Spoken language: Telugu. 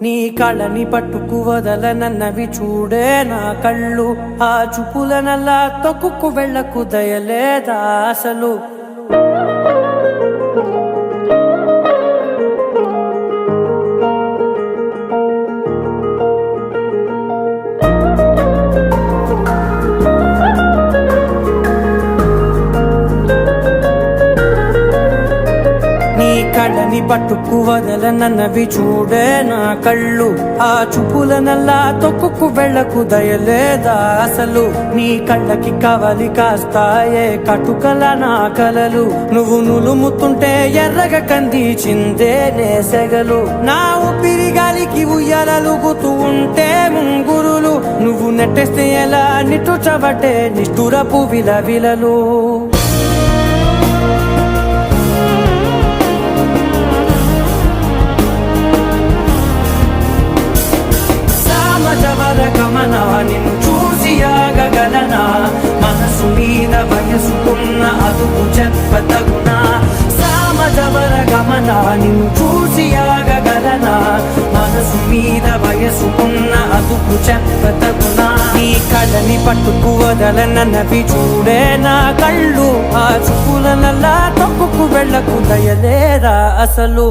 నీ కళని పట్టుకు వదలనన్నవి చూడే నా కళ్ళు, ఆ చూపులనల్లా తొక్కుకు వెళ్ళకు దయలేదా అసలు. కళ్ళని పట్టుకు వదలనన్నవి చూడే నా కళ్ళు, ఆ చూపులనల్లా తొక్కుకు వెళ్ళకు దయలేదా అసలు. నీ కళ్ళకి కవలి కాస్తాయే కటుకల నా కలలు, నువ్వు నులుముతుంటే ఎర్రగా కందిచిందే నేసెగలు. నా ఊపిరి గాలికి ఉయ్యాలలుగుతూ ఉంటే ముంగురులు, నువ్వు నెట్టేస్తే ఎలా నిట్టుచబట్టే నిష్ఠురపు విలవిలలు. గమనా నిన్ను చూసి ఆగగలనా, మనసు మీద వయసుకున్న అదుపు చెప్పతగునా. సామజవర గమనా నిన్ను చూసి ఆగగలనా, మనసు మీద వయసుకున్న అదుపు చెప్పతగునా. నీ కళ్ళని పట్టుకు వదలనన్నవి చూడే నా కళ్ళు, ఆ చూపులనల్లా తొక్కుకు వెళ్ళకు దయలేదా అసలు.